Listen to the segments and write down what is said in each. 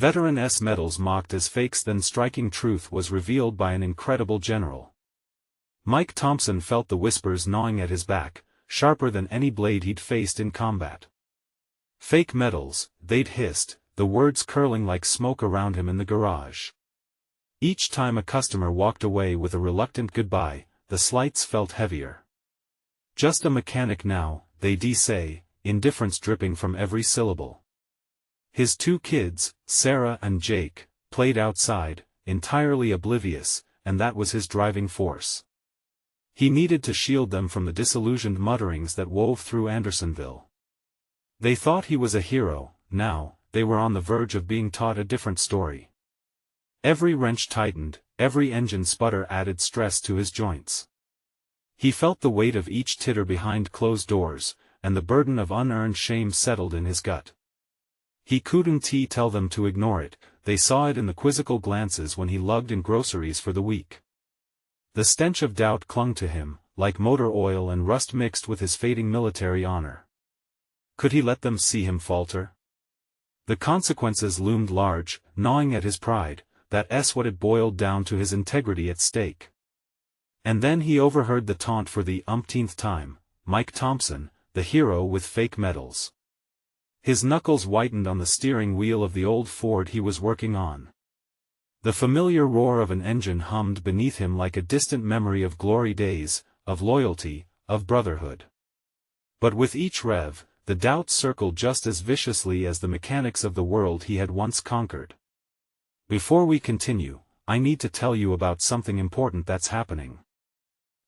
Veteran S medals mocked as fakes. Then striking truth was revealed by an incredible general. Mike Thompson felt the whispers gnawing at his back, sharper than any blade he'd faced in combat. Fake medals, they'd hissed, the words curling like smoke around him in the garage. Each time a customer walked away with a reluctant goodbye, the slights felt heavier. Just a mechanic now, they'd say, indifference dripping from every syllable. His 2 kids, Sarah and Jake, played outside, entirely oblivious, and that was his driving force. He needed to shield them from the disillusioned mutterings that wove through Andersonville. They thought he was a hero. Now, they were on the verge of being taught a different story. Every wrench tightened, every engine sputter added stress to his joints. He felt the weight of each titter behind closed doors, and the burden of unearned shame settled in his gut. He couldn't tell them to ignore it. They saw it in the quizzical glances when he lugged in groceries for the week. The stench of doubt clung to him, like motor oil and rust mixed with his fading military honor. Could he let them see him falter? The consequences loomed large, gnawing at his pride. That's what it boiled down to, his integrity at stake. And then he overheard the taunt for the umpteenth time, Mike Thompson, the hero with fake medals. His knuckles whitened on the steering wheel of the old Ford he was working on. The familiar roar of an engine hummed beneath him like a distant memory of glory days, of loyalty, of brotherhood. But with each rev, the doubts circled just as viciously as the mechanics of the world he had once conquered. Before we continue, I need to tell you about something important that's happening.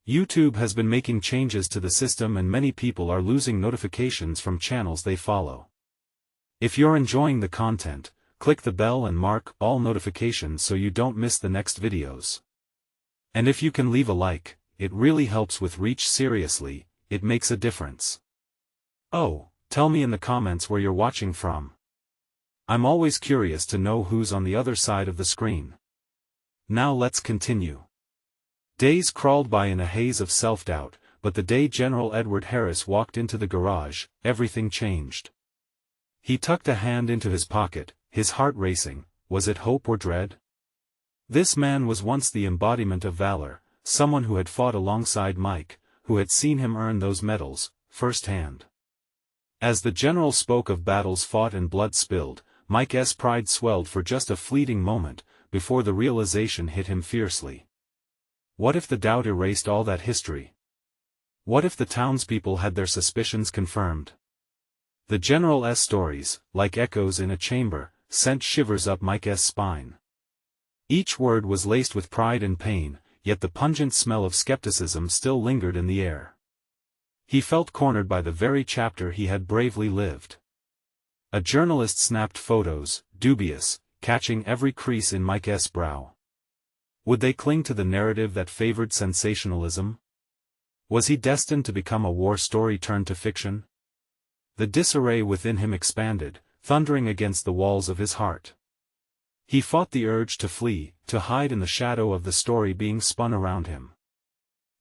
YouTube has been making changes to the system and many people are losing notifications from channels they follow. If you're enjoying the content, click the bell and mark all notifications so you don't miss the next videos. And if you can leave a like, it really helps with reach. Seriously, it makes a difference. Oh, tell me in the comments where you're watching from. I'm always curious to know who's on the other side of the screen. Now let's continue. Days crawled by in a haze of self-doubt, but the day General Edward Harris walked into the garage, everything changed. He tucked a hand into his pocket, his heart racing. Was it hope or dread? This man was once the embodiment of valor, someone who had fought alongside Mike, who had seen him earn those medals, firsthand. As the general spoke of battles fought and blood spilled, Mike's pride swelled for just a fleeting moment, before the realization hit him fiercely. What if the doubt erased all that history? What if the townspeople had their suspicions confirmed? The general's stories, like echoes in a chamber, sent shivers up Mike's spine. Each word was laced with pride and pain, yet the pungent smell of skepticism still lingered in the air. He felt cornered by the very chapter he had bravely lived. A journalist snapped photos, dubious, catching every crease in Mike's brow. Would they cling to the narrative that favored sensationalism? Was he destined to become a war story turned to fiction? The disarray within him expanded, thundering against the walls of his heart. He fought the urge to flee, to hide in the shadow of the story being spun around him.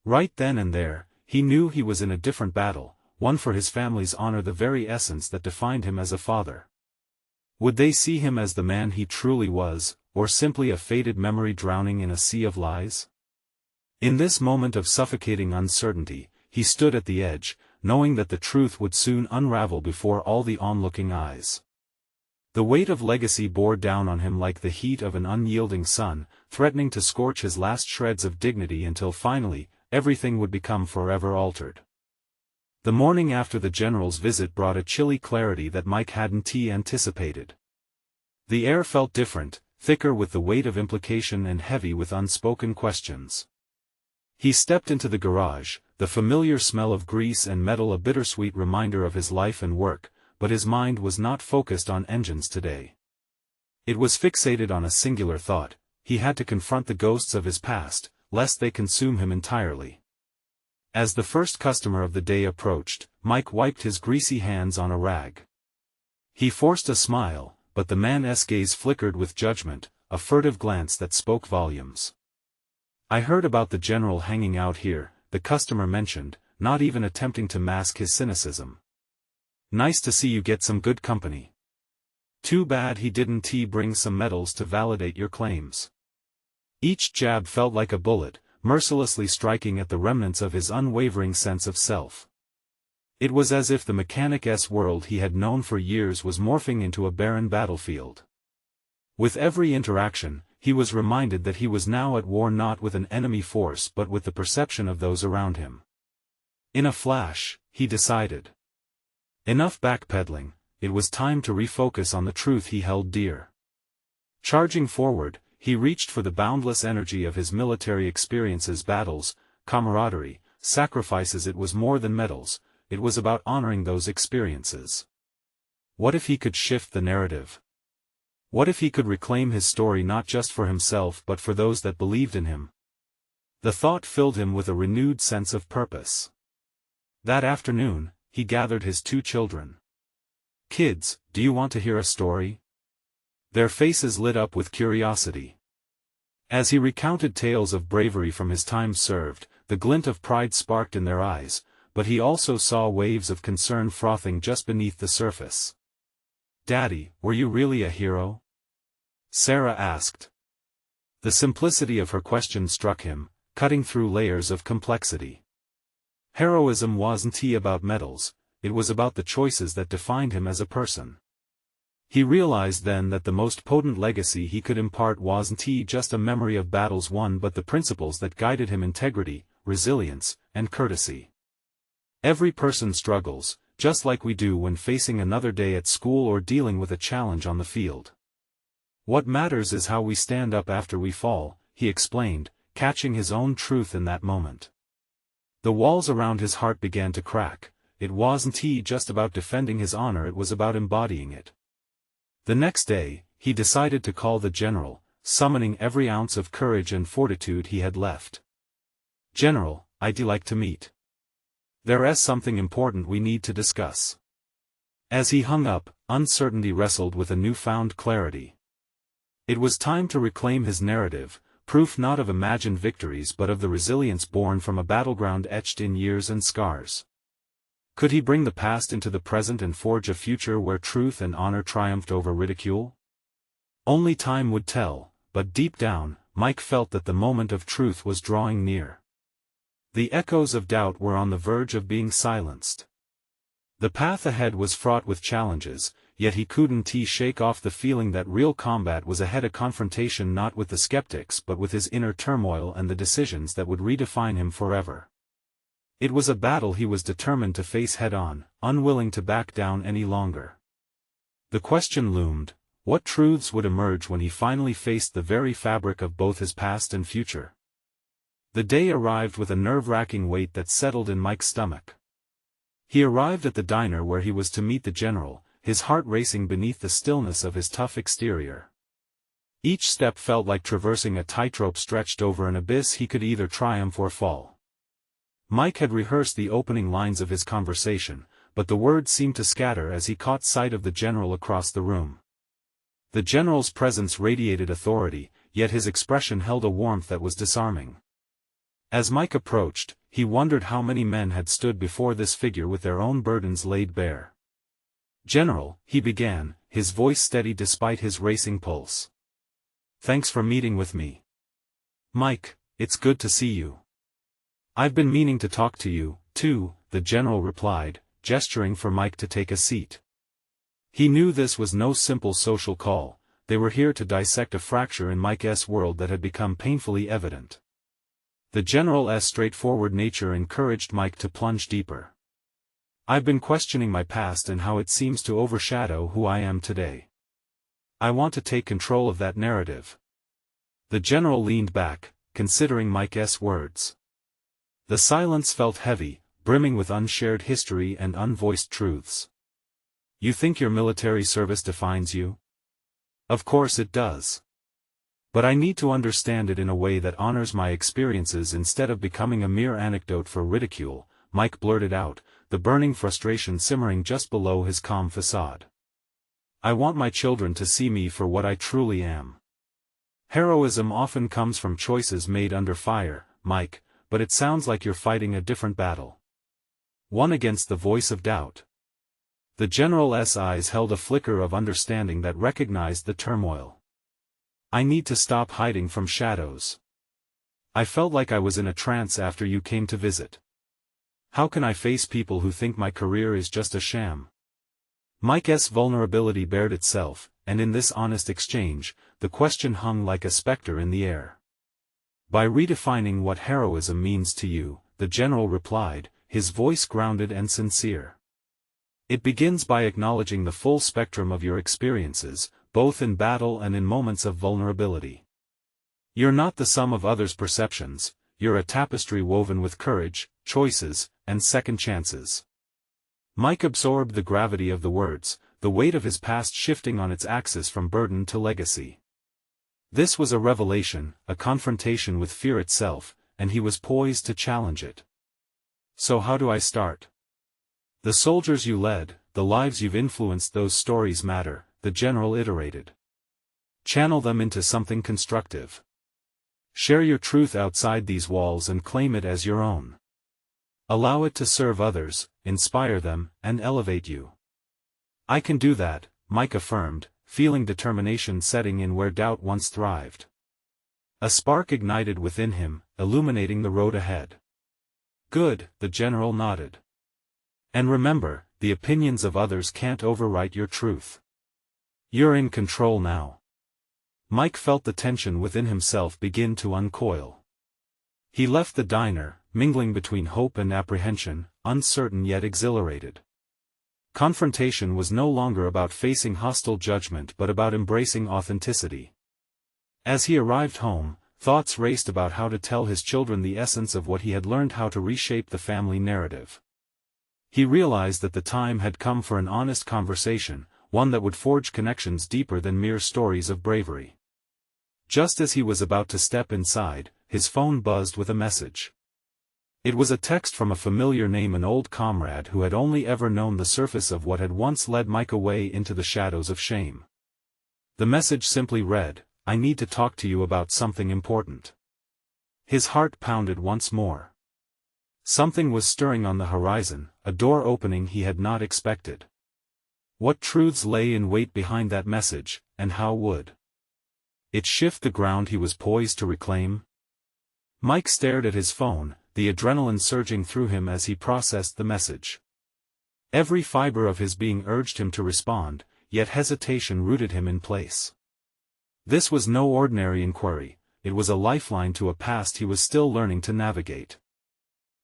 Right then and there, he knew he was in a different battle, one for his family's honor, the very essence that defined him as a father. Would they see him as the man he truly was, or simply a faded memory drowning in a sea of lies? In this moment of suffocating uncertainty, he stood at the edge, knowing that the truth would soon unravel before all the onlooking eyes. The weight of legacy bore down on him like the heat of an unyielding sun, threatening to scorch his last shreds of dignity until finally, everything would become forever altered. The morning after the general's visit brought a chilly clarity that Mike hadn't anticipated. The air felt different, thicker with the weight of implication and heavy with unspoken questions. He stepped into the garage, the familiar smell of grease and metal a bittersweet reminder of his life and work, but his mind was not focused on engines today. It was fixated on a singular thought: he had to confront the ghosts of his past, lest they consume him entirely. As the first customer of the day approached, Mike wiped his greasy hands on a rag. He forced a smile, but the man's gaze flickered with judgment, a furtive glance that spoke volumes. "I heard about the general hanging out here," the customer mentioned, not even attempting to mask his cynicism. "Nice to see you get some good company." Too bad he didn't bring some medals to validate your claims. Each jab felt like a bullet, mercilessly striking at the remnants of his unwavering sense of self. It was as if the mechanic's world he had known for years was morphing into a barren battlefield. With every interaction, he was reminded that he was now at war not with an enemy force but with the perception of those around him. In a flash, he decided. Enough backpedaling, it was time to refocus on the truth he held dear. Charging forward, he reached for the boundless energy of his military experiences, battles, camaraderie, sacrifices. It was more than medals, it was about honoring those experiences. What if he could shift the narrative? What if he could reclaim his story not just for himself but for those that believed in him? The thought filled him with a renewed sense of purpose. That afternoon, he gathered his 2 children. "Kids, do you want to hear a story?" Their faces lit up with curiosity. As he recounted tales of bravery from his time served, the glint of pride sparked in their eyes, but he also saw waves of concern frothing just beneath the surface. "Daddy, were you really a hero?" Sarah asked. The simplicity of her question struck him, cutting through layers of complexity. Heroism wasn't about medals, it was about the choices that defined him as a person. He realized then that the most potent legacy he could impart wasn't just a memory of battles won but the principles that guided him: integrity, resilience, and courtesy. Every person struggles, just like we do when facing another day at school or dealing with a challenge on the field. What matters is how we stand up after we fall, he explained, catching his own truth in that moment. The walls around his heart began to crack. It wasn't just about defending his honor, it was about embodying it. The next day, he decided to call the general, summoning every ounce of courage and fortitude he had left. "General, I'd like to meet. There's something important we need to discuss." As he hung up, uncertainty wrestled with a newfound clarity. It was time to reclaim his narrative, proof not of imagined victories but of the resilience born from a battleground etched in years and scars. Could he bring the past into the present and forge a future where truth and honor triumphed over ridicule? Only time would tell, but deep down, Mike felt that the moment of truth was drawing near. The echoes of doubt were on the verge of being silenced. The path ahead was fraught with challenges, yet he couldn't shake off the feeling that real combat was ahead, a confrontation not with the skeptics but with his inner turmoil and the decisions that would redefine him forever. It was a battle he was determined to face head-on, unwilling to back down any longer. The question loomed: what truths would emerge when he finally faced the very fabric of both his past and future? The day arrived with a nerve-wracking weight that settled in Mike's stomach. He arrived at the diner where he was to meet the general, his heart racing beneath the stillness of his tough exterior. Each step felt like traversing a tightrope stretched over an abyss he could either triumph or fall. Mike had rehearsed the opening lines of his conversation, but the words seemed to scatter as he caught sight of the general across the room. The general's presence radiated authority, yet his expression held a warmth that was disarming. As Mike approached, he wondered how many men had stood before this figure with their own burdens laid bare. "General," he began, his voice steady despite his racing pulse. "Thanks for meeting with me." "Mike, it's good to see you." "I've been meaning to talk to you, too," the general replied, gesturing for Mike to take a seat. He knew this was no simple social call, they were here to dissect a fracture in Mike's world that had become painfully evident. The general's straightforward nature encouraged Mike to plunge deeper. "I've been questioning my past and how it seems to overshadow who I am today. I want to take control of that narrative." The general leaned back, considering Mike's words. The silence felt heavy, brimming with unshared history and unvoiced truths. "You think your military service defines you?" "Of course it does. But I need to understand it in a way that honors my experiences instead of becoming a mere anecdote for ridicule," Mike blurted out, the burning frustration simmering just below his calm facade. "I want my children to see me for what I truly am." Heroism often comes from choices made under fire, Mike, but it sounds like you're fighting a different battle. One against the voice of doubt. The general's eyes held a flicker of understanding that recognized the turmoil. "I need to stop hiding from shadows. I felt like I was in a trance after you came to visit. How can I face people who think my career is just a sham?" Mike's vulnerability bared itself, and in this honest exchange, the question hung like a specter in the air. "By redefining what heroism means to you," the general replied, his voice grounded and sincere. "It begins by acknowledging the full spectrum of your experiences, both in battle and in moments of vulnerability. You're not the sum of others' perceptions, you're a tapestry woven with courage, choices, and second chances." Mike absorbed the gravity of the words, the weight of his past shifting on its axis from burden to legacy. This was a revelation, a confrontation with fear itself, and he was poised to challenge it. "So how do I start?" "The soldiers you led, the lives you've influenced, those stories matter," the general iterated. "Channel them into something constructive. Share your truth outside these walls and claim it as your own. Allow it to serve others, inspire them, and elevate you." "I can do that," Mike affirmed, feeling determination setting in where doubt once thrived. A spark ignited within him, illuminating the road ahead. "Good," the general nodded. "And remember, the opinions of others can't overwrite your truth. You're in control now." Mike felt the tension within himself begin to uncoil. He left the diner, mingling between hope and apprehension, uncertain yet exhilarated. Confrontation was no longer about facing hostile judgment but about embracing authenticity. As he arrived home, thoughts raced about how to tell his children the essence of what he had learned, how to reshape the family narrative. He realized that the time had come for an honest conversation, one that would forge connections deeper than mere stories of bravery. Just as he was about to step inside, his phone buzzed with a message. It was a text from a familiar name, an old comrade who had only ever known the surface of what had once led Mike away into the shadows of shame. The message simply read, "I need to talk to you about something important." His heart pounded once more. Something was stirring on the horizon, a door opening he had not expected. What truths lay in wait behind that message, and how would it shift the ground he was poised to reclaim? Mike stared at his phone, the adrenaline surging through him as he processed the message. Every fiber of his being urged him to respond, yet hesitation rooted him in place. This was no ordinary inquiry, it was a lifeline to a past he was still learning to navigate.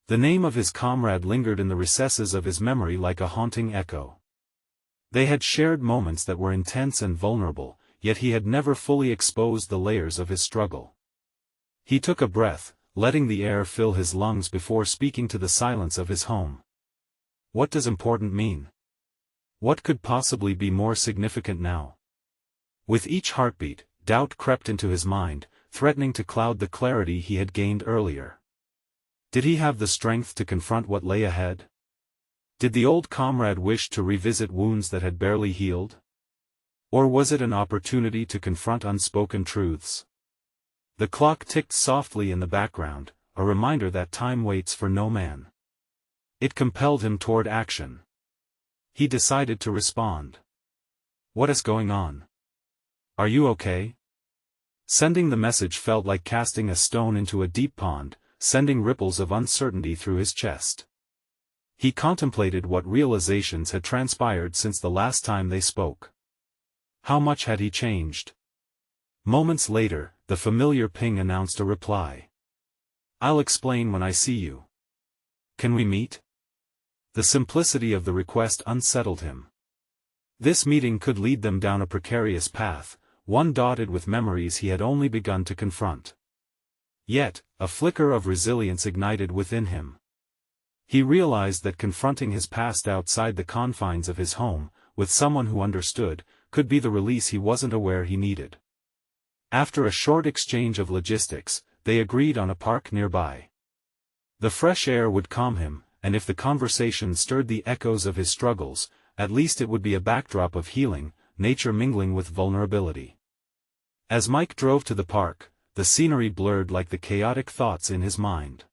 The name of his comrade lingered in the recesses of his memory like a haunting echo. They had shared moments that were intense and vulnerable, yet he had never fully exposed the layers of his struggle. He took a breath, letting the air fill his lungs before speaking to the silence of his home. What does important mean? What could possibly be more significant now? With each heartbeat, doubt crept into his mind, threatening to cloud the clarity he had gained earlier. Did he have the strength to confront what lay ahead? Did the old comrade wish to revisit wounds that had barely healed? Or was it an opportunity to confront unspoken truths? The clock ticked softly in the background, a reminder that time waits for no man. It compelled him toward action. He decided to respond. "What is going on? Are you okay?" Sending the message felt like casting a stone into a deep pond, sending ripples of uncertainty through his chest. He contemplated what realizations had transpired since the last time they spoke. How much had he changed? Moments later, the familiar ping announced a reply. "I'll explain when I see you. Can we meet?" The simplicity of the request unsettled him. This meeting could lead them down a precarious path, one dotted with memories he had only begun to confront. Yet, a flicker of resilience ignited within him. He realized that confronting his past outside the confines of his home, with someone who understood, could be the release he wasn't aware he needed. After a short exchange of logistics, they agreed on a park nearby. The fresh air would calm him, and if the conversation stirred the echoes of his struggles, at least it would be a backdrop of healing, nature mingling with vulnerability. As Mike drove to the park, the scenery blurred like the chaotic thoughts in his mind.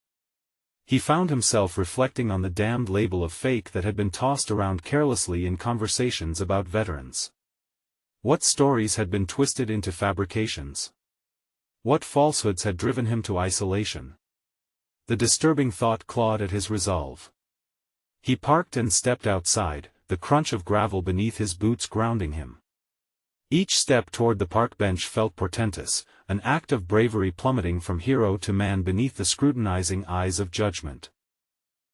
He found himself reflecting on the damned label of fake that had been tossed around carelessly in conversations about veterans. What stories had been twisted into fabrications? What falsehoods had driven him to isolation? The disturbing thought clawed at his resolve. He parked and stepped outside, the crunch of gravel beneath his boots grounding him. Each step toward the park bench felt portentous, an act of bravery plummeting from hero to man beneath the scrutinizing eyes of judgment.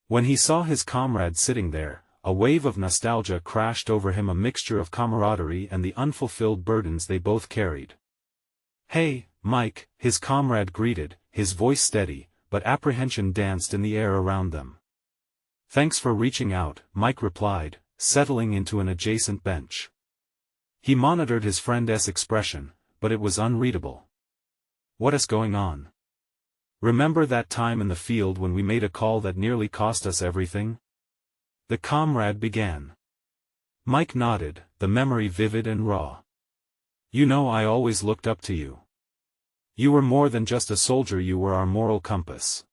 When he saw his comrade sitting there, a wave of nostalgia crashed over him, a mixture of camaraderie and the unfulfilled burdens they both carried. "Hey, Mike," his comrade greeted, his voice steady, but apprehension danced in the air around them. "Thanks for reaching out," Mike replied, settling into an adjacent bench. He monitored his friend's expression, but it was unreadable. "What's going on? Remember that time in the field when we made a call that nearly cost us everything?" the comrade began. Mike nodded, the memory vivid and raw. "You know, I always looked up to you. You were more than just a soldier, you were our moral compass."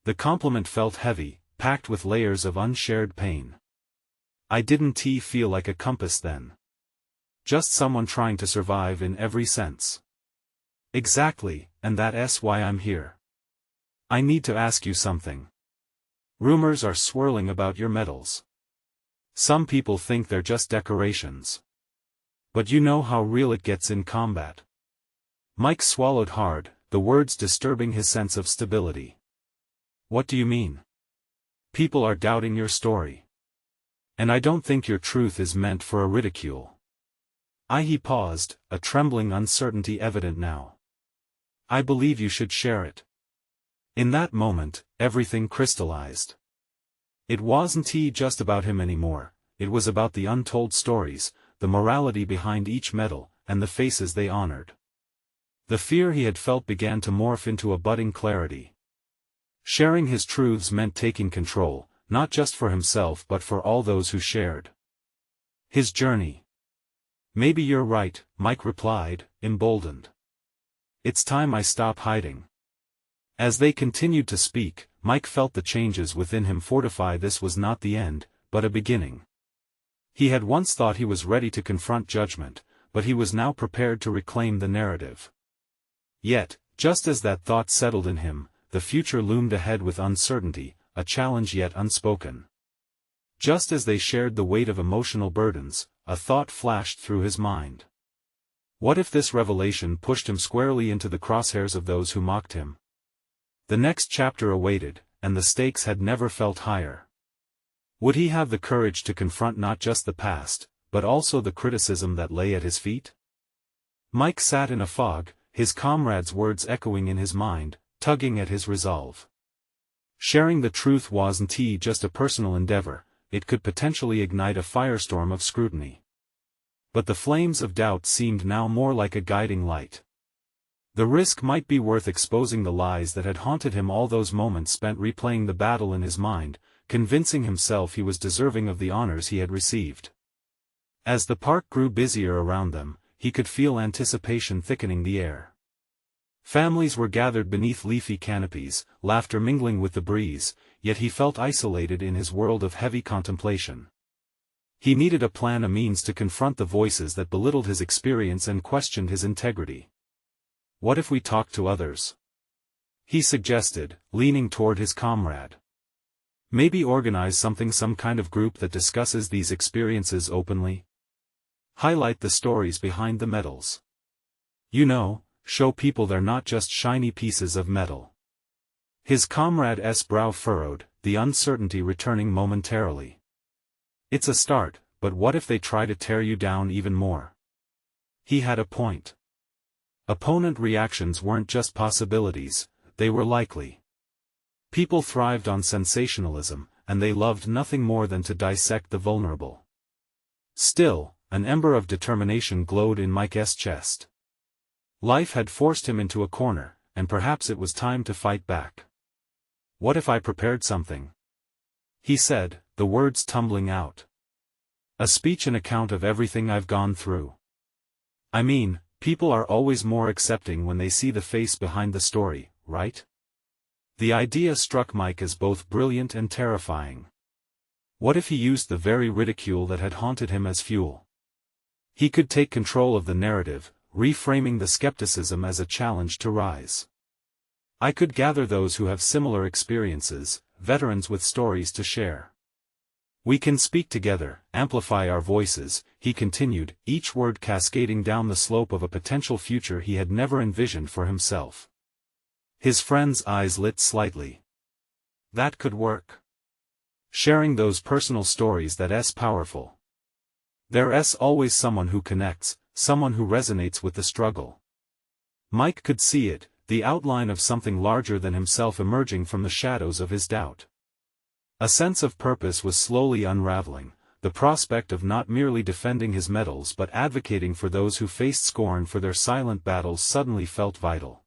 The compliment felt heavy, packed with layers of unshared pain. "I didn't feel like a compass then. Just someone trying to survive in every sense." "Exactly, and that's why I'm here. I need to ask you something. Rumors are swirling about your medals. Some people think they're just decorations. But you know how real it gets in combat." Mike swallowed hard, the words disturbing his sense of stability. "What do you mean? People are doubting your story. And I don't think your truth is meant for a ridicule." He paused, a trembling uncertainty evident now. "I believe you should share it." In that moment, everything crystallized. It wasn't just about him anymore, it was about the untold stories, the morality behind each medal, and the faces they honored. The fear he had felt began to morph into a budding clarity. Sharing his truths meant taking control, not just for himself but for all those who shared his journey. "Maybe you're right," Mike replied, emboldened. "It's time I stop hiding." As they continued to speak, Mike felt the changes within him fortify. This was not the end, but a beginning. He had once thought he was ready to confront judgment, but he was now prepared to reclaim the narrative. Yet, just as that thought settled in him, the future loomed ahead with uncertainty, a challenge yet unspoken. Just as they shared the weight of emotional burdens, a thought flashed through his mind. What if this revelation pushed him squarely into the crosshairs of those who mocked him? The next chapter awaited, and the stakes had never felt higher. Would he have the courage to confront not just the past, but also the criticism that lay at his feet? Mike sat in a fog, his comrade's words echoing in his mind, tugging at his resolve. Sharing the truth wasn't just a personal endeavor, it could potentially ignite a firestorm of scrutiny. But the flames of doubt seemed now more like a guiding light. The risk might be worth exposing the lies that had haunted him, all those moments spent replaying the battle in his mind, convincing himself he was deserving of the honors he had received. As the park grew busier around them, he could feel anticipation thickening the air. Families were gathered beneath leafy canopies, laughter mingling with the breeze, yet he felt isolated in his world of heavy contemplation. He needed a plan, a means to confront the voices that belittled his experience and questioned his integrity. "What if we talked to others?" he suggested, leaning toward his comrade. "Maybe organize something, some kind of group that discusses these experiences openly. Highlight the stories behind the medals. You know, show people they're not just shiny pieces of metal." His comrade's brow furrowed, the uncertainty returning momentarily. "It's a start, but what if they try to tear you down even more?" He had a point. Opponent reactions weren't just possibilities, they were likely. People thrived on sensationalism, and they loved nothing more than to dissect the vulnerable. Still, an ember of determination glowed in Mike's chest. Life had forced him into a corner, and perhaps it was time to fight back. "What if I prepared something?" he said, the words tumbling out. "A speech, an account of everything I've gone through. I mean, people are always more accepting when they see the face behind the story, right? The idea struck Mike as both brilliant and terrifying. What if he used the very ridicule that had haunted him as fuel? He could take control of the narrative, reframing the skepticism as a challenge to rise. I could gather those who have similar experiences, veterans with stories to share. We can speak together, amplify our voices, he continued, each word cascading down the slope of a potential future he had never envisioned for himself. His friend's eyes lit slightly. That could work. Sharing those personal stories that's powerful. There's always someone who connects, someone who resonates with the struggle. Mike could see it, the outline of something larger than himself emerging from the shadows of his doubt. A sense of purpose was slowly unraveling, the prospect of not merely defending his medals but advocating for those who faced scorn for their silent battles suddenly felt vital.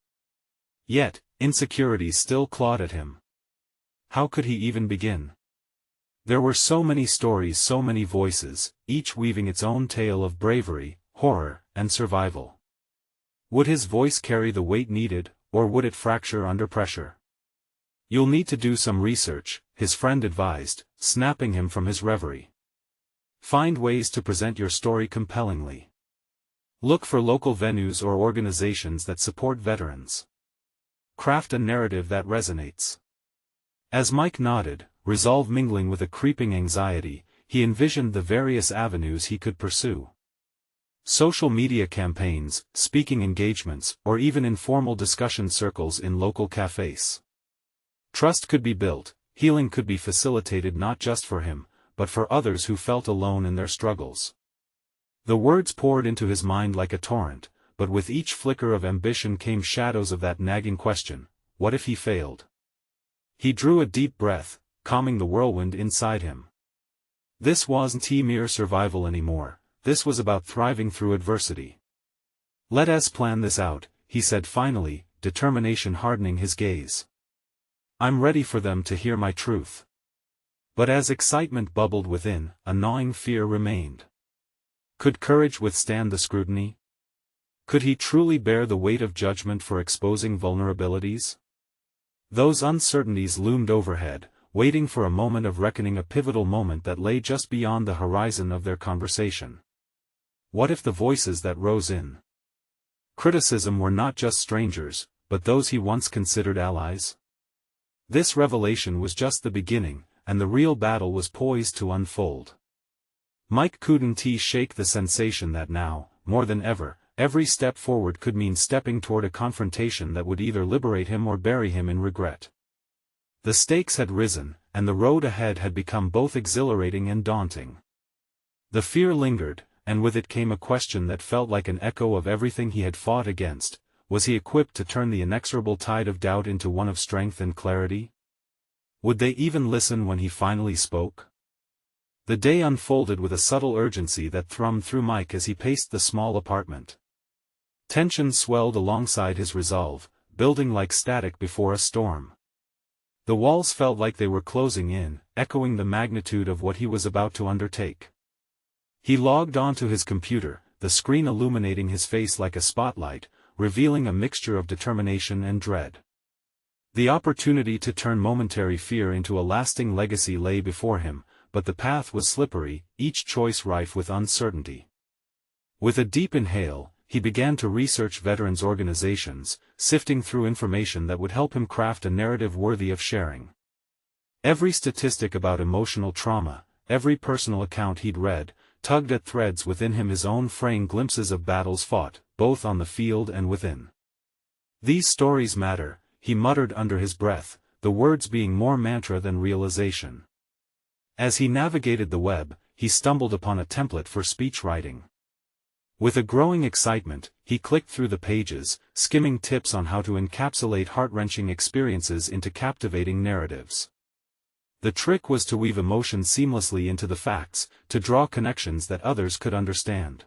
Yet, insecurities still clawed at him. How could he even begin? There were so many stories, so many voices, each weaving its own tale of bravery, horror, and survival. Would his voice carry the weight needed, or would it fracture under pressure? You'll need to do some research, his friend advised, snapping him from his reverie. Find ways to present your story compellingly. Look for local venues or organizations that support veterans. Craft a narrative that resonates. As Mike nodded, resolve mingling with a creeping anxiety, he envisioned the various avenues he could pursue. Social media campaigns, speaking engagements, or even informal discussion circles in local cafes. Trust could be built, healing could be facilitated not just for him, but for others who felt alone in their struggles. The words poured into his mind like a torrent, but with each flicker of ambition came shadows of that nagging question, what if he failed? He drew a deep breath, calming the whirlwind inside him. This wasn't mere survival anymore, this was about thriving through adversity. Let us plan this out, he said finally, determination hardening his gaze. I'm ready for them to hear my truth. But as excitement bubbled within, a gnawing fear remained. Could courage withstand the scrutiny? Could he truly bear the weight of judgment for exposing vulnerabilities? Those uncertainties loomed overhead, waiting for a moment of reckoning, a pivotal moment that lay just beyond the horizon of their conversation. What if the voices that rose in criticism were not just strangers, but those he once considered allies? This revelation was just the beginning, and the real battle was poised to unfold. Mike couldn't shake the sensation that now, more than ever, every step forward could mean stepping toward a confrontation that would either liberate him or bury him in regret. The stakes had risen, and the road ahead had become both exhilarating and daunting. The fear lingered, and with it came a question that felt like an echo of everything he had fought against. Was he equipped to turn the inexorable tide of doubt into one of strength and clarity? Would they even listen when he finally spoke? The day unfolded with a subtle urgency that thrummed through Mike as he paced the small apartment. Tension swelled alongside his resolve, building like static before a storm. The walls felt like they were closing in, echoing the magnitude of what he was about to undertake. He logged onto his computer, the screen illuminating his face like a spotlight, revealing a mixture of determination and dread. The opportunity to turn momentary fear into a lasting legacy lay before him, but the path was slippery, each choice rife with uncertainty. With a deep inhale, he began to research veterans' organizations, sifting through information that would help him craft a narrative worthy of sharing. Every statistic about emotional trauma, every personal account he'd read, tugged at threads within him, his own fraying glimpses of battles fought, both on the field and within. These stories matter, he muttered under his breath, the words being more mantra than realization. As he navigated the web, he stumbled upon a template for speech writing. With a growing excitement, he clicked through the pages, skimming tips on how to encapsulate heart-wrenching experiences into captivating narratives. The trick was to weave emotion seamlessly into the facts, to draw connections that others could understand.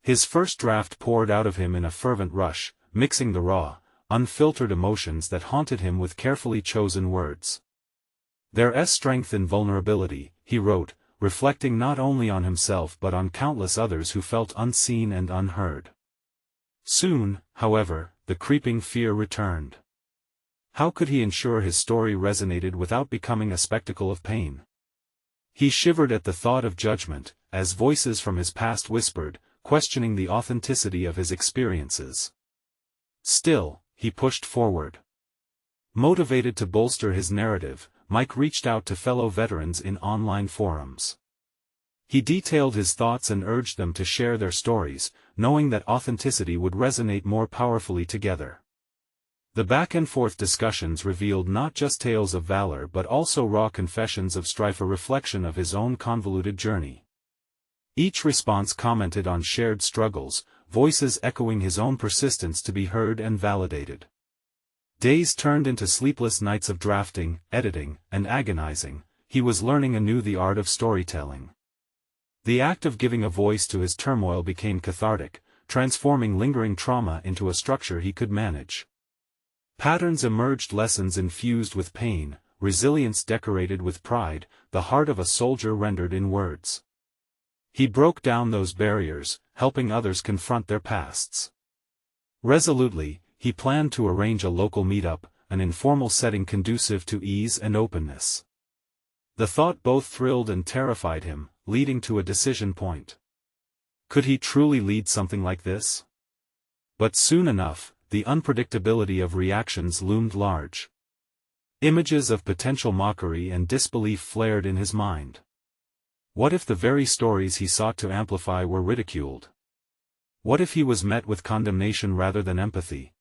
His first draft poured out of him in a fervent rush, mixing the raw, unfiltered emotions that haunted him with carefully chosen words. There's strength in vulnerability, he wrote, reflecting not only on himself but on countless others who felt unseen and unheard. Soon, however, the creeping fear returned. How could he ensure his story resonated without becoming a spectacle of pain? He shivered at the thought of judgment, as voices from his past whispered, questioning the authenticity of his experiences. Still, he pushed forward. Motivated to bolster his narrative, Mike reached out to fellow veterans in online forums. He detailed his thoughts and urged them to share their stories, knowing that authenticity would resonate more powerfully together. The back-and-forth discussions revealed not just tales of valor but also raw confessions of strife, a reflection of his own convoluted journey. Each response commented on shared struggles, voices echoing his own persistence to be heard and validated. Days turned into sleepless nights of drafting, editing, and agonizing. He was learning anew the art of storytelling. The act of giving a voice to his turmoil became cathartic, transforming lingering trauma into a structure he could manage. Patterns emerged, lessons infused with pain, resilience decorated with pride, the heart of a soldier rendered in words. He broke down those barriers, helping others confront their pasts. Resolutely, he planned to arrange a local meetup, an informal setting conducive to ease and openness. The thought both thrilled and terrified him, leading to a decision point. Could he truly lead something like this? But soon enough, the unpredictability of reactions loomed large. Images of potential mockery and disbelief flared in his mind. What if the very stories he sought to amplify were ridiculed? What if he was met with condemnation rather than empathy?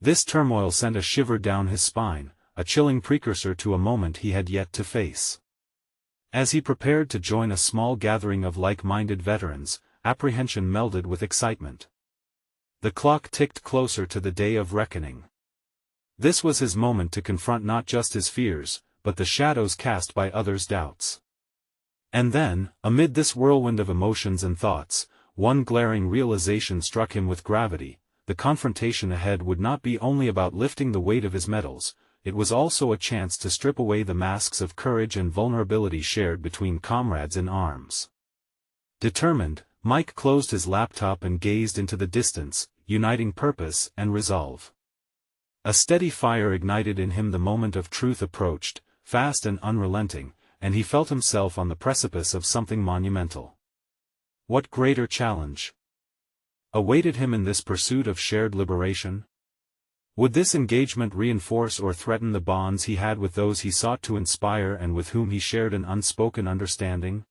This turmoil sent a shiver down his spine, a chilling precursor to a moment he had yet to face. As he prepared to join a small gathering of like-minded veterans, apprehension melded with excitement. The clock ticked closer to the day of reckoning. This was his moment to confront not just his fears, but the shadows cast by others' doubts. And then, amid this whirlwind of emotions and thoughts, one glaring realization struck him with gravity: the confrontation ahead would not be only about lifting the weight of his medals, it was also a chance to strip away the masks of courage and vulnerability shared between comrades in arms. Determined, Mike closed his laptop and gazed into the distance, uniting purpose and resolve. A steady fire ignited in him the moment of truth approached, fast and unrelenting, and he felt himself on the precipice of something monumental. What greater challenge awaited him in this pursuit of shared liberation? Would this engagement reinforce or threaten the bonds he had with those he sought to inspire and with whom he shared an unspoken understanding?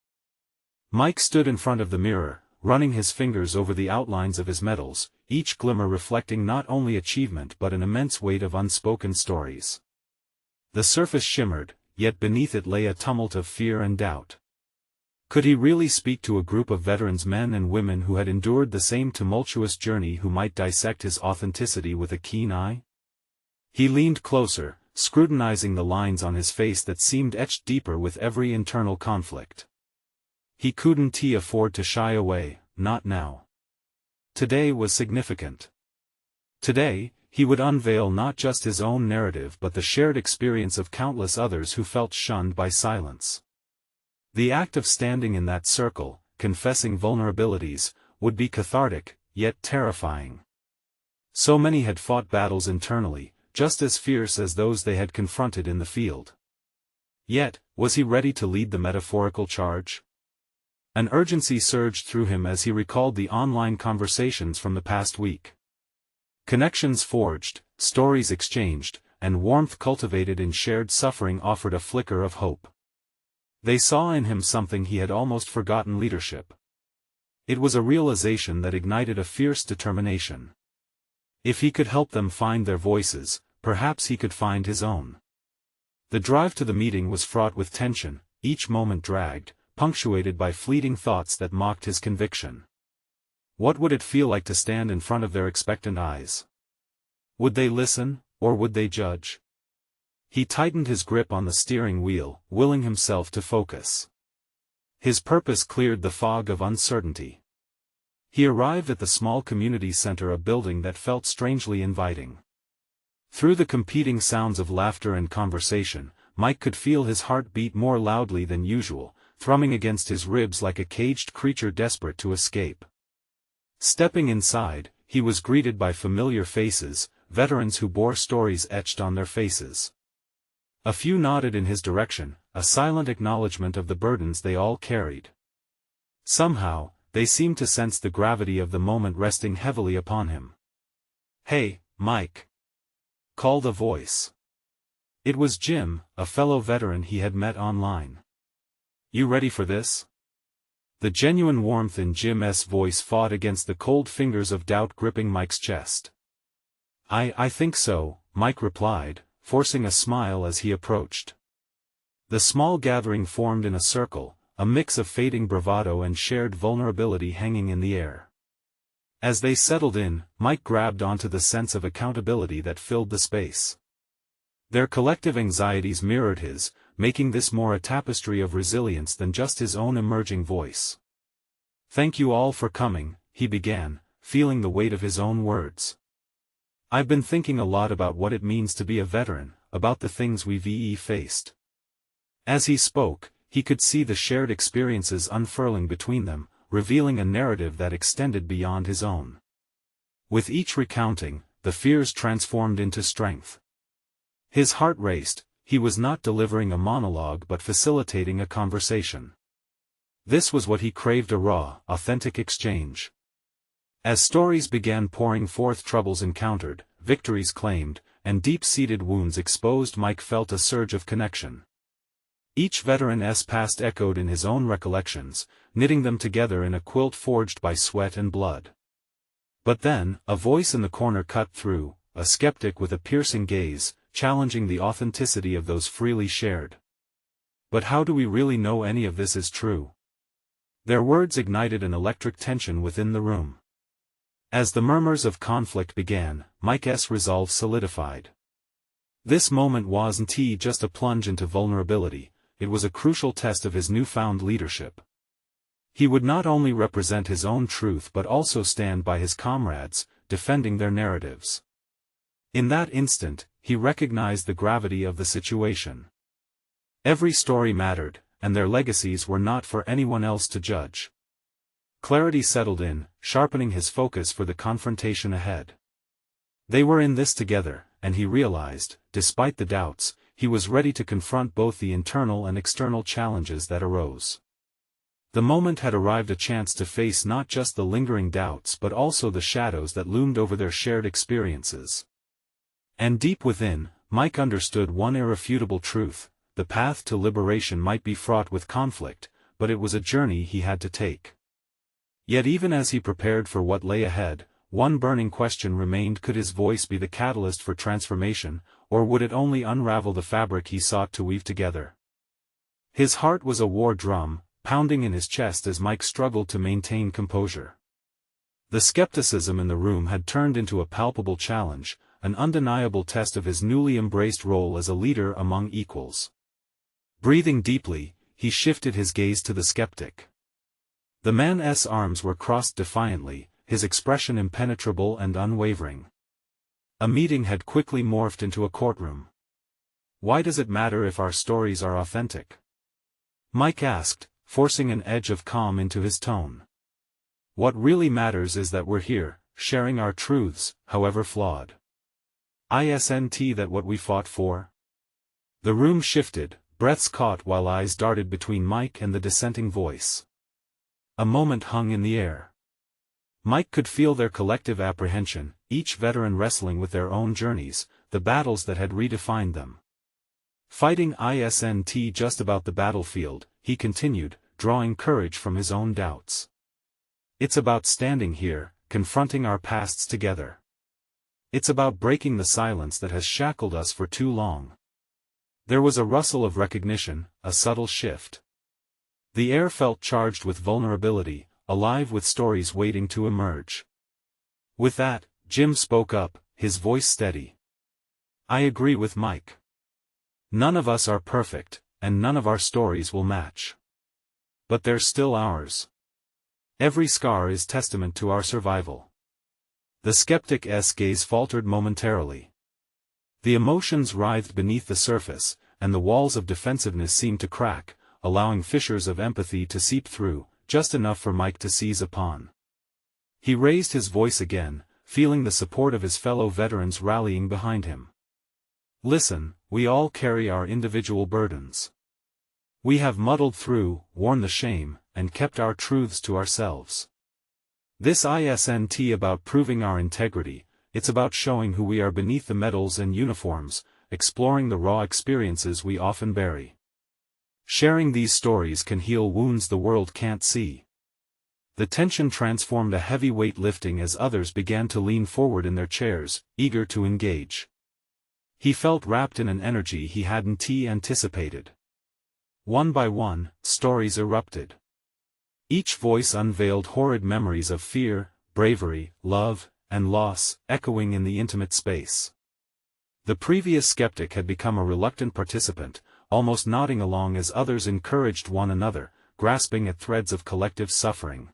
Mike stood in front of the mirror, running his fingers over the outlines of his medals, each glimmer reflecting not only achievement but an immense weight of unspoken stories. The surface shimmered, yet beneath it lay a tumult of fear and doubt. Could he really speak to a group of veterans, men and women who had endured the same tumultuous journey, who might dissect his authenticity with a keen eye? He leaned closer, scrutinizing the lines on his face that seemed etched deeper with every internal conflict. He couldn't afford to shy away, not now. Today was significant. Today, he would unveil not just his own narrative but the shared experience of countless others who felt shunned by silence. The act of standing in that circle, confessing vulnerabilities, would be cathartic, yet terrifying. So many had fought battles internally, just as fierce as those they had confronted in the field. Yet, was he ready to lead the metaphorical charge? An urgency surged through him as he recalled the online conversations from the past week. Connections forged, stories exchanged, and warmth cultivated in shared suffering offered a flicker of hope. They saw in him something he had almost forgotten: leadership. It was a realization that ignited a fierce determination. If he could help them find their voices, perhaps he could find his own. The drive to the meeting was fraught with tension, each moment dragged, punctuated by fleeting thoughts that mocked his conviction. What would it feel like to stand in front of their expectant eyes? Would they listen, or would they judge? He tightened his grip on the steering wheel, willing himself to focus. His purpose cleared the fog of uncertainty. He arrived at the small community center, a building that felt strangely inviting. Through the competing sounds of laughter and conversation, Mike could feel his heart beat more loudly than usual, thrumming against his ribs like a caged creature desperate to escape. Stepping inside, he was greeted by familiar faces, veterans who bore stories etched on their faces. A few nodded in his direction, a silent acknowledgement of the burdens they all carried. Somehow, they seemed to sense the gravity of the moment resting heavily upon him. "Hey, Mike!" called a voice. It was Jim, a fellow veteran he had met online. "You ready for this?" The genuine warmth in Jim's voice fought against the cold fingers of doubt gripping Mike's chest. I think so," Mike replied, forcing a smile as he approached. The small gathering formed in a circle, a mix of fading bravado and shared vulnerability hanging in the air. As they settled in, Mike grabbed onto the sense of accountability that filled the space. Their collective anxieties mirrored his, making this more a tapestry of resilience than just his own emerging voice. "Thank you all for coming," he began, feeling the weight of his own words. "I've been thinking a lot about what it means to be a veteran, about the things we've faced." As he spoke, he could see the shared experiences unfurling between them, revealing a narrative that extended beyond his own. With each recounting, the fears transformed into strength. His heart raced. He was not delivering a monologue but facilitating a conversation. This was what he craved, a raw, authentic exchange. As stories began pouring forth, troubles encountered, victories claimed, and deep-seated wounds exposed, Mike felt a surge of connection. Each veteran's past echoed in his own recollections, knitting them together in a quilt forged by sweat and blood. But then, a voice in the corner cut through, a skeptic with a piercing gaze, challenging the authenticity of those freely shared. "But how do we really know any of this is true?" Their words ignited an electric tension within the room. As the murmurs of conflict began, Mike's resolve solidified. This moment wasn't just a plunge into vulnerability, it was a crucial test of his newfound leadership. He would not only represent his own truth but also stand by his comrades, defending their narratives. In that instant, he recognized the gravity of the situation. Every story mattered, and their legacies were not for anyone else to judge. Clarity settled in, sharpening his focus for the confrontation ahead. They were in this together, and he realized, despite the doubts, he was ready to confront both the internal and external challenges that arose. The moment had arrived, a chance to face not just the lingering doubts but also the shadows that loomed over their shared experiences. And deep within, Mike understood one irrefutable truth: the path to liberation might be fraught with conflict, but it was a journey he had to take. Yet even as he prepared for what lay ahead, one burning question remained: could his voice be the catalyst for transformation, or would it only unravel the fabric he sought to weave together? His heart was a war drum, pounding in his chest as Mike struggled to maintain composure. The skepticism in the room had turned into a palpable challenge, an undeniable test of his newly embraced role as a leader among equals. Breathing deeply, he shifted his gaze to the skeptic. The man's arms were crossed defiantly, his expression impenetrable and unwavering. A meeting had quickly morphed into a courtroom. "Why does it matter if our stories are authentic?" Mike asked, forcing an edge of calm into his tone. "What really matters is that we're here, sharing our truths, however flawed. Isn't that what we fought for?" The room shifted, breaths caught while eyes darted between Mike and the dissenting voice. A moment hung in the air. Mike could feel their collective apprehension, each veteran wrestling with their own journeys, the battles that had redefined them. "Fighting isn't just about the battlefield," he continued, drawing courage from his own doubts. "It's about standing here, confronting our pasts together. It's about breaking the silence that has shackled us for too long." There was a rustle of recognition, a subtle shift. The air felt charged with vulnerability, alive with stories waiting to emerge. With that, Jim spoke up, his voice steady. "I agree with Mike. None of us are perfect, and none of our stories will match. But they're still ours. Every scar is testament to our survival." The skeptic's gaze faltered momentarily. The emotions writhed beneath the surface, and the walls of defensiveness seemed to crack, allowing fissures of empathy to seep through, just enough for Mike to seize upon. He raised his voice again, feeling the support of his fellow veterans rallying behind him. Listen, we all carry our individual burdens. We have muddled through, worn the shame, and kept our truths to ourselves. This isn't about proving our integrity, it's about showing who we are beneath the medals and uniforms, exploring the raw experiences we often bury. Sharing these stories can heal wounds the world can't see. The tension transformed a heavy weight lifting as others began to lean forward in their chairs, eager to engage. He felt wrapped in an energy he hadn't anticipated. One by one, stories erupted. Each voice unveiled horrid memories of fear, bravery, love, and loss, echoing in the intimate space. The previous skeptic had become a reluctant participant, almost nodding along as others encouraged one another, grasping at threads of collective suffering.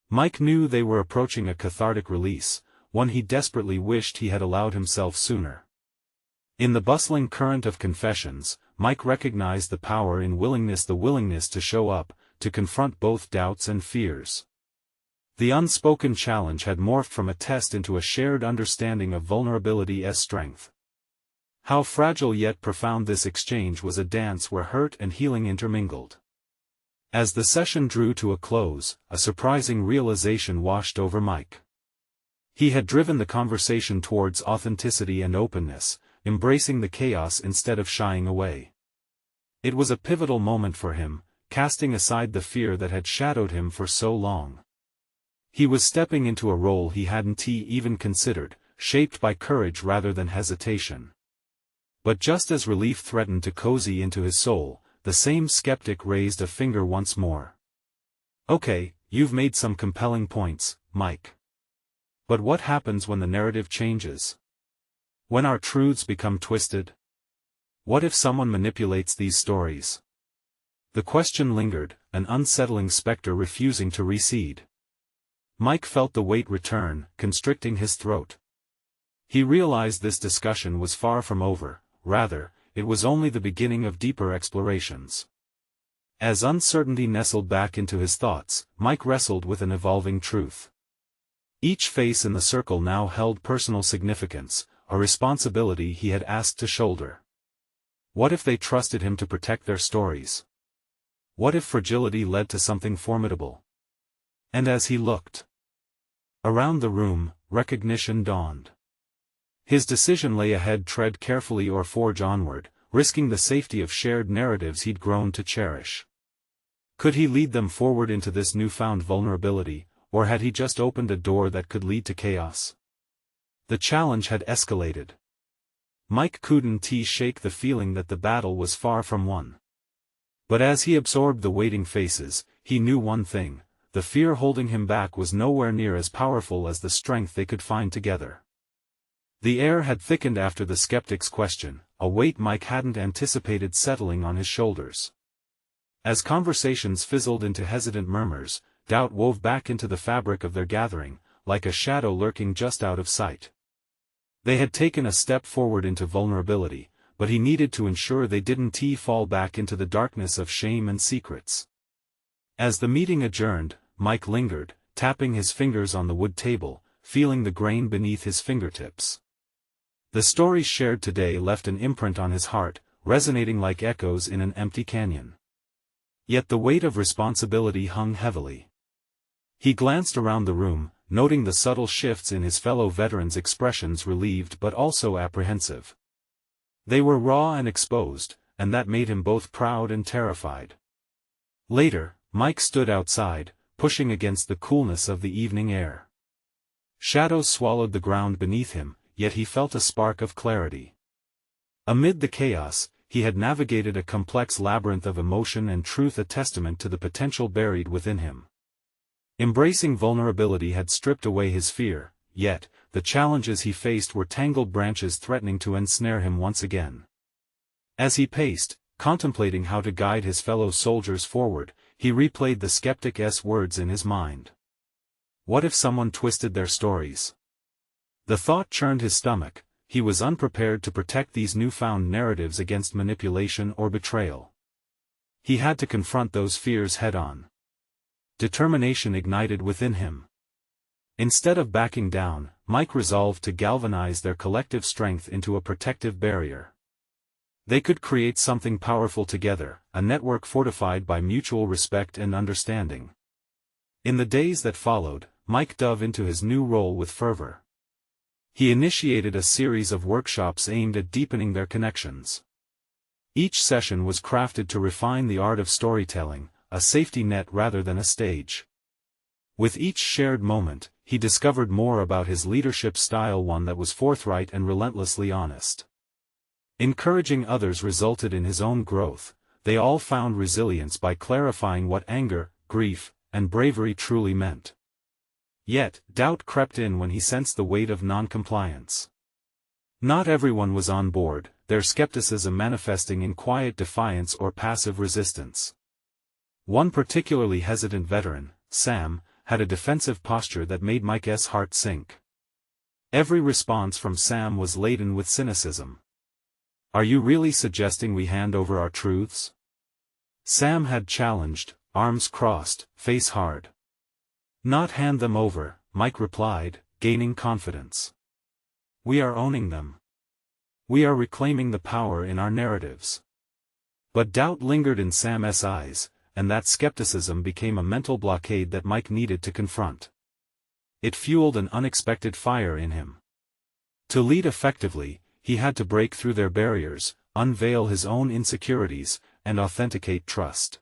Mike knew they were approaching a cathartic release, one he desperately wished he had allowed himself sooner. In the bustling current of confessions, Mike recognized the power in willingness to show up, to confront both doubts and fears. The unspoken challenge had morphed from a test into a shared understanding of vulnerability as strength. How fragile yet profound this exchange was, a dance where hurt and healing intermingled. As the session drew to a close, a surprising realization washed over Mike. He had driven the conversation towards authenticity and openness, embracing the chaos instead of shying away. It was a pivotal moment for him, casting aside the fear that had shadowed him for so long. He was stepping into a role he hadn't even considered, shaped by courage rather than hesitation. But just as relief threatened to cozy into his soul, the same skeptic raised a finger once more. Okay, you've made some compelling points, Mike. But what happens when the narrative changes? When our truths become twisted? What if someone manipulates these stories? The question lingered, an unsettling specter refusing to recede. Mike felt the weight return, constricting his throat. He realized this discussion was far from over, rather, it was only the beginning of deeper explorations. As uncertainty nestled back into his thoughts, Mike wrestled with an evolving truth. Each face in the circle now held personal significance, a responsibility he had asked to shoulder. What if they trusted him to protect their stories? What if fragility led to something formidable? And as he looked around the room, recognition dawned. His decision lay ahead: tread carefully or forge onward, risking the safety of shared narratives he'd grown to cherish. Could he lead them forward into this newfound vulnerability, or had he just opened a door that could lead to chaos? The challenge had escalated. Mike couldn't shake the feeling that the battle was far from won. But as he absorbed the waiting faces, he knew one thing: the fear holding him back was nowhere near as powerful as the strength they could find together. The air had thickened after the skeptic's question, a weight Mike hadn't anticipated settling on his shoulders. As conversations fizzled into hesitant murmurs, doubt wove back into the fabric of their gathering, like a shadow lurking just out of sight. They had taken a step forward into vulnerability, but he needed to ensure they didn't fall back into the darkness of shame and secrets. As the meeting adjourned, Mike lingered, tapping his fingers on the wood table, feeling the grain beneath his fingertips. The stories shared today left an imprint on his heart, resonating like echoes in an empty canyon. Yet the weight of responsibility hung heavily. He glanced around the room, noting the subtle shifts in his fellow veterans' expressions, relieved but also apprehensive. They were raw and exposed, and that made him both proud and terrified. Later, Mike stood outside, pushing against the coolness of the evening air. Shadows swallowed the ground beneath him, yet he felt a spark of clarity. Amid the chaos, he had navigated a complex labyrinth of emotion and truth, a testament to the potential buried within him. Embracing vulnerability had stripped away his fear, yet, the challenges he faced were tangled branches threatening to ensnare him once again. As he paced, contemplating how to guide his fellow soldiers forward, he replayed the skeptic's words in his mind. What if someone twisted their stories? The thought churned his stomach. He was unprepared to protect these newfound narratives against manipulation or betrayal. He had to confront those fears head-on. Determination ignited within him. Instead of backing down, Mike resolved to galvanize their collective strength into a protective barrier. They could create something powerful together, a network fortified by mutual respect and understanding. In the days that followed, Mike dove into his new role with fervor. He initiated a series of workshops aimed at deepening their connections. Each session was crafted to refine the art of storytelling, a safety net rather than a stage. With each shared moment, he discovered more about his leadership style, one that was forthright and relentlessly honest. Encouraging others resulted in his own growth. They all found resilience by clarifying what anger, grief, and bravery truly meant. Yet, doubt crept in when he sensed the weight of non-compliance. Not everyone was on board, their skepticism manifesting in quiet defiance or passive resistance. One particularly hesitant veteran, Sam, had a defensive posture that made Mike's heart sink. Every response from Sam was laden with cynicism. "Are you really suggesting we hand over our truths?" Sam had challenged, arms crossed, face hard. "Not hand them over," Mike replied, gaining confidence. "We are owning them. We are reclaiming the power in our narratives." But doubt lingered in Sam's eyes, and that skepticism became a mental blockade that Mike needed to confront. It fueled an unexpected fire in him. To lead effectively, he had to break through their barriers, unveil his own insecurities, and authenticate trust.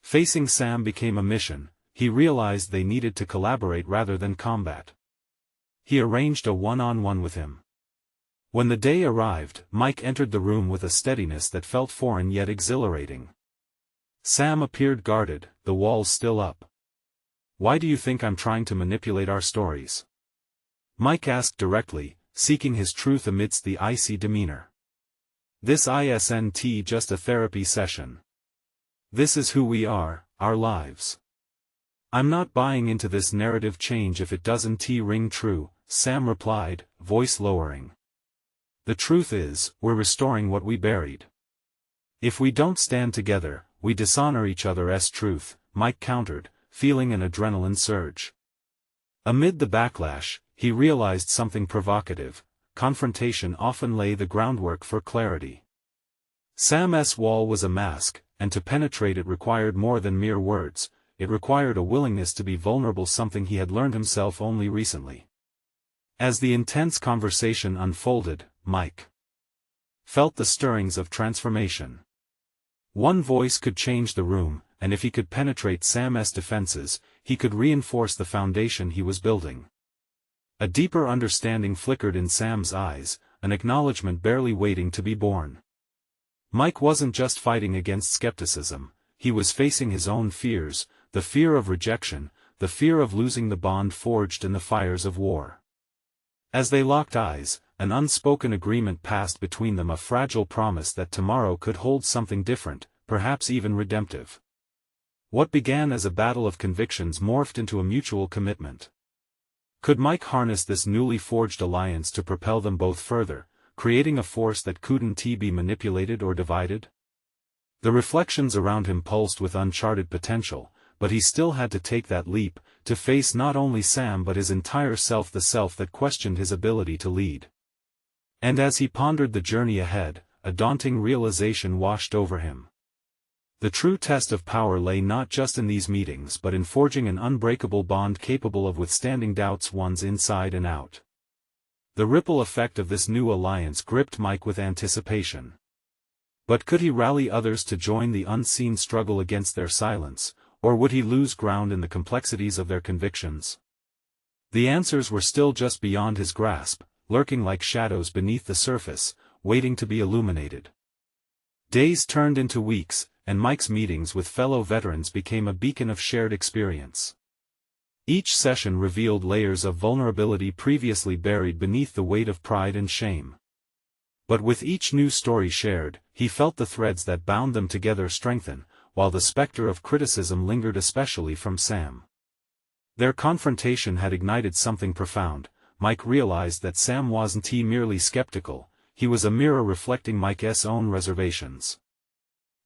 Facing Sam became a mission. He realized they needed to collaborate rather than combat. He arranged a one-on-one with him. When the day arrived, Mike entered the room with a steadiness that felt foreign yet exhilarating. Sam appeared guarded, the walls still up. "Why do you think I'm trying to manipulate our stories?" Mike asked directly, seeking his truth amidst the icy demeanor. "This isn't just a therapy session. This is who we are, our lives. I'm not buying into this narrative change if it doesn't ring true," Sam replied, voice lowering. "The truth is, we're restoring what we buried. If we don't stand together, we dishonor each other's truth," Mike countered, feeling an adrenaline surge. Amid the backlash, he realized something provocative. Confrontation often lay the groundwork for clarity. Sam's wall was a mask, and to penetrate it required more than mere words. It required a willingness to be vulnerable, something he had learned himself only recently. As the intense conversation unfolded, Mike felt the stirrings of transformation. One voice could change the room, and if he could penetrate Sam's defenses, he could reinforce the foundation he was building. A deeper understanding flickered in Sam's eyes, an acknowledgement barely waiting to be born. Mike wasn't just fighting against skepticism, he was facing his own fears, the fear of rejection, the fear of losing the bond forged in the fires of war. As they locked eyes, an unspoken agreement passed between them, a fragile promise that tomorrow could hold something different, perhaps even redemptive. What began as a battle of convictions morphed into a mutual commitment. Could Mike harness this newly forged alliance to propel them both further, creating a force that couldn't be manipulated or divided? The reflections around him pulsed with uncharted potential, but he still had to take that leap, to face not only Sam but his entire self, the self that questioned his ability to lead. And as he pondered the journey ahead, a daunting realization washed over him. The true test of power lay not just in these meetings but in forging an unbreakable bond capable of withstanding doubts one's inside and out. The ripple effect of this new alliance gripped Mike with anticipation. But could he rally others to join the unseen struggle against their silence, or would he lose ground in the complexities of their convictions? The answers were still just beyond his grasp, lurking like shadows beneath the surface, waiting to be illuminated. Days turned into weeks, and Mike's meetings with fellow veterans became a beacon of shared experience. Each session revealed layers of vulnerability previously buried beneath the weight of pride and shame. But with each new story shared, he felt the threads that bound them together strengthen, while the specter of criticism lingered, especially from Sam. Their confrontation had ignited something profound. Mike realized that Sam wasn't merely skeptical, he was a mirror reflecting Mike's own reservations.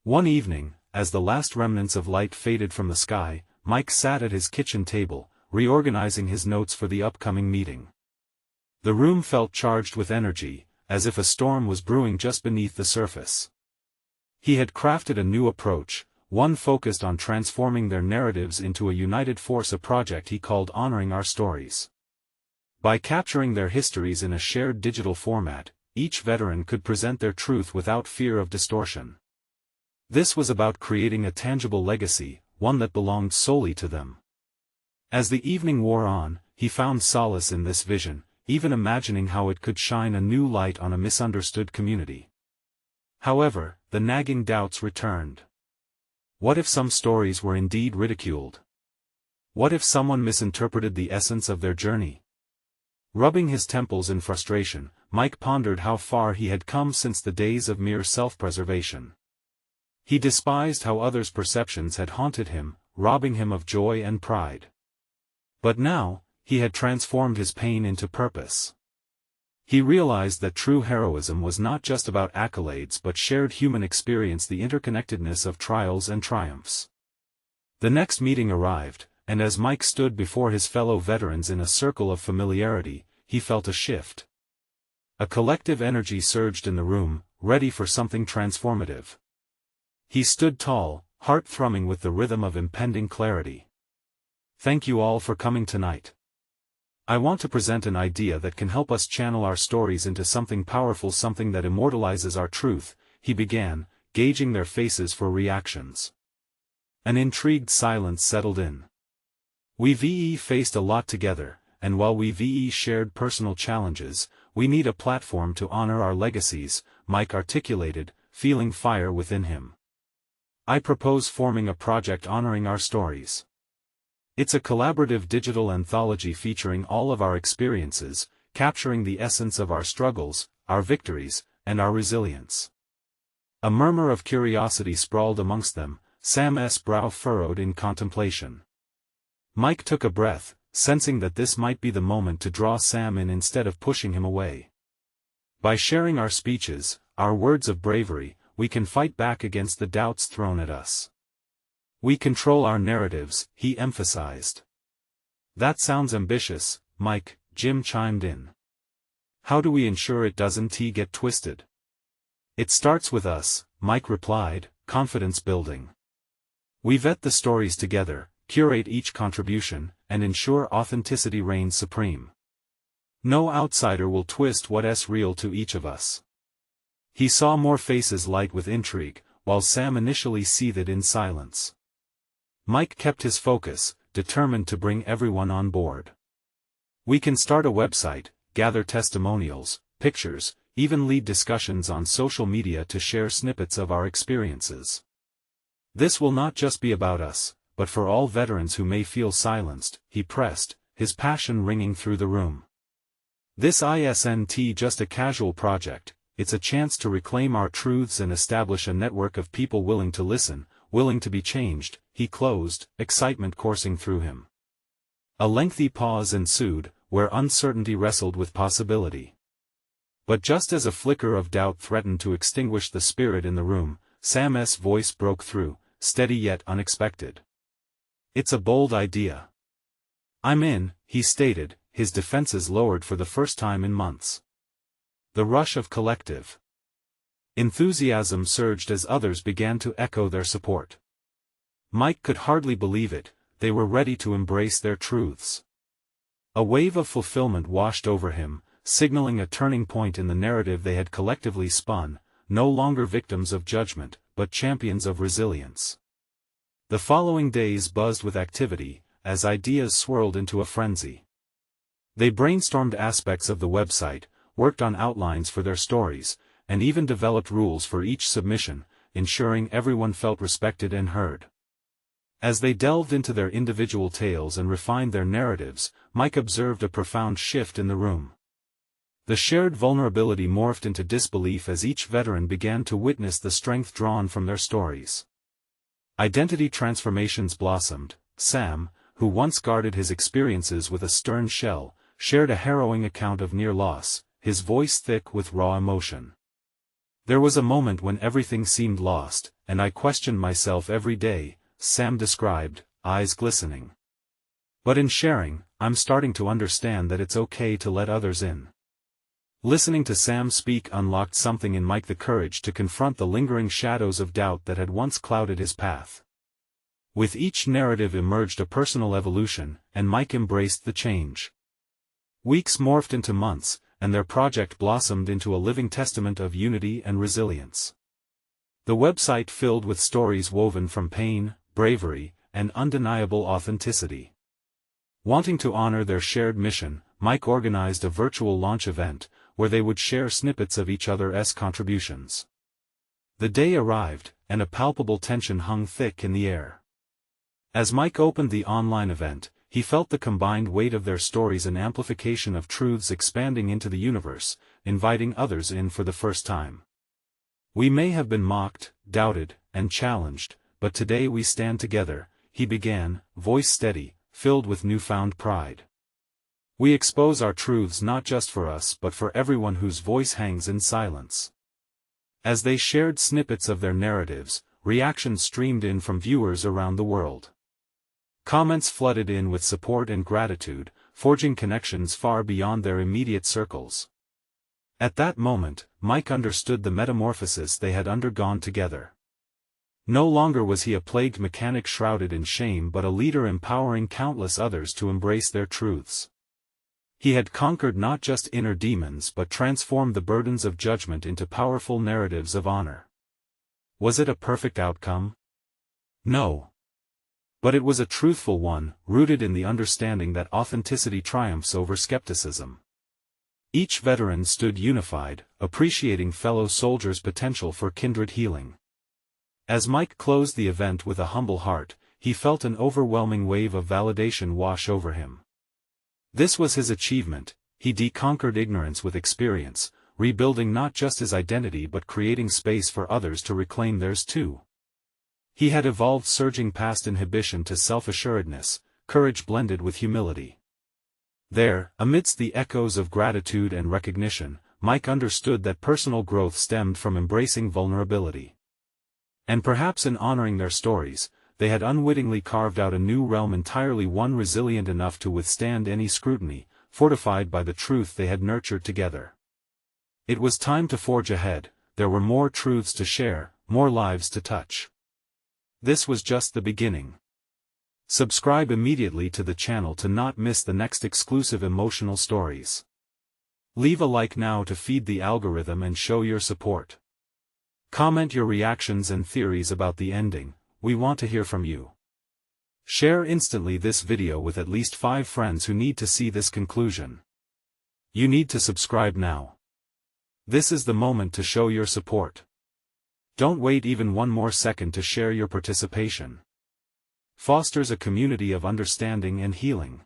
One evening, as the last remnants of light faded from the sky, Mike sat at his kitchen table, reorganizing his notes for the upcoming meeting. The room felt charged with energy, as if a storm was brewing just beneath the surface. He had crafted a new approach, one focused on transforming their narratives into a united force, a project he called Honoring Our Stories. By capturing their histories in a shared digital format, each veteran could present their truth without fear of distortion. This was about creating a tangible legacy, one that belonged solely to them. As the evening wore on, he found solace in this vision, even imagining how it could shine a new light on a misunderstood community. However, the nagging doubts returned. What if some stories were indeed ridiculed? What if someone misinterpreted the essence of their journey? Rubbing his temples in frustration, Mike pondered how far he had come since the days of mere self-preservation. He despised how others' perceptions had haunted him, robbing him of joy and pride. But now, he had transformed his pain into purpose. He realized that true heroism was not just about accolades but shared human experience, the interconnectedness of trials and triumphs. The next meeting arrived, and as Mike stood before his fellow veterans in a circle of familiarity, he felt a shift. A collective energy surged in the room, ready for something transformative. He stood tall, heart thrumming with the rhythm of impending clarity. "Thank you all for coming tonight. I want to present an idea that can help us channel our stories into something powerful, something that immortalizes our truth," he began, gauging their faces for reactions. An intrigued silence settled in. We've faced a lot together, and while we've shared personal challenges, we need a platform to honor our legacies, Mike articulated, feeling fire within him. "I propose forming a project honoring our stories. It's a collaborative digital anthology featuring all of our experiences, capturing the essence of our struggles, our victories, and our resilience." A murmur of curiosity sprawled amongst them, Sam's brow furrowed in contemplation. Mike took a breath, sensing that this might be the moment to draw Sam in instead of pushing him away. "By sharing our speeches, our words of bravery, we can fight back against the doubts thrown at us. We control our narratives," he emphasized. "That sounds ambitious, Mike," Jim chimed in. "How do we ensure it doesn't get twisted?" "It starts with us," Mike replied, confidence building. "We vet the stories together, curate each contribution, and ensure authenticity reigns supreme. No outsider will twist what's real to each of us." He saw more faces light with intrigue, while Sam initially seethed in silence. Mike kept his focus, determined to bring everyone on board. "We can start a website, gather testimonials, pictures, even lead discussions on social media to share snippets of our experiences. This will not just be about us, but for all veterans who may feel silenced," he pressed, his passion ringing through the room. "This isn't just a casual project, it's a chance to reclaim our truths and establish a network of people willing to listen, willing to be changed," he closed, excitement coursing through him. A lengthy pause ensued, where uncertainty wrestled with possibility. But just as a flicker of doubt threatened to extinguish the spirit in the room, Sam's voice broke through, steady yet unexpected. "It's a bold idea. I'm in," he stated, his defenses lowered for the first time in months. The rush of collective enthusiasm surged as others began to echo their support. Mike could hardly believe it, they were ready to embrace their truths. A wave of fulfillment washed over him, signaling a turning point in the narrative they had collectively spun, no longer victims of judgment, but champions of resilience. The following days buzzed with activity, as ideas swirled into a frenzy. They brainstormed aspects of the website, worked on outlines for their stories, and even developed rules for each submission, ensuring everyone felt respected and heard. As they delved into their individual tales and refined their narratives, Mike observed a profound shift in the room. The shared vulnerability morphed into disbelief as each veteran began to witness the strength drawn from their stories. Identity transformations blossomed. Sam, who once guarded his experiences with a stern shell, shared a harrowing account of near loss, his voice thick with raw emotion. "There was a moment when everything seemed lost, and I questioned myself every day," Sam described, eyes glistening. But in sharing, I'm starting to understand that it's okay to let others in. Listening to Sam speak unlocked something in Mike, the courage to confront the lingering shadows of doubt that had once clouded his path. With each narrative emerged a personal evolution, and Mike embraced the change. Weeks morphed into months, and their project blossomed into a living testament of unity and resilience. The website filled with stories woven from pain, bravery, and undeniable authenticity. Wanting to honor their shared mission, Mike organized a virtual launch event, where they would share snippets of each other's contributions. The day arrived, and a palpable tension hung thick in the air. As Mike opened the online event, he felt the combined weight of their stories, an amplification of truths expanding into the universe, inviting others in for the first time. We may have been mocked, doubted, and challenged, but today we stand together, he began, voice steady, filled with newfound pride. We expose our truths not just for us but for everyone whose voice hangs in silence. As they shared snippets of their narratives, reactions streamed in from viewers around the world. Comments flooded in with support and gratitude, forging connections far beyond their immediate circles. At that moment, Mike understood the metamorphosis they had undergone together. No longer was he a plagued mechanic shrouded in shame but a leader empowering countless others to embrace their truths. He had conquered not just inner demons but transformed the burdens of judgment into powerful narratives of honor. Was it a perfect outcome? No. But it was a truthful one, rooted in the understanding that authenticity triumphs over skepticism. Each veteran stood unified, appreciating fellow soldiers' potential for kindred healing. As Mike closed the event with a humble heart, he felt an overwhelming wave of validation wash over him. This was his achievement. He deconquered ignorance with experience, rebuilding not just his identity but creating space for others to reclaim theirs too. He had evolved, surging past inhibition to self-assuredness, courage blended with humility. There, amidst the echoes of gratitude and recognition, Mike understood that personal growth stemmed from embracing vulnerability. And perhaps in honoring their stories, they had unwittingly carved out a new realm, entirely one resilient enough to withstand any scrutiny, fortified by the truth they had nurtured together. It was time to forge ahead. There were more truths to share, more lives to touch. This was just the beginning. Subscribe immediately to the channel to not miss the next exclusive emotional stories. Leave a like now to feed the algorithm and show your support. Comment your reactions and theories about the ending. We want to hear from you. Share instantly this video with at least 5 friends who need to see this conclusion. You need to subscribe now. This is the moment to show your support. Don't wait even one more second to share. Your participation fosters a community of understanding and healing.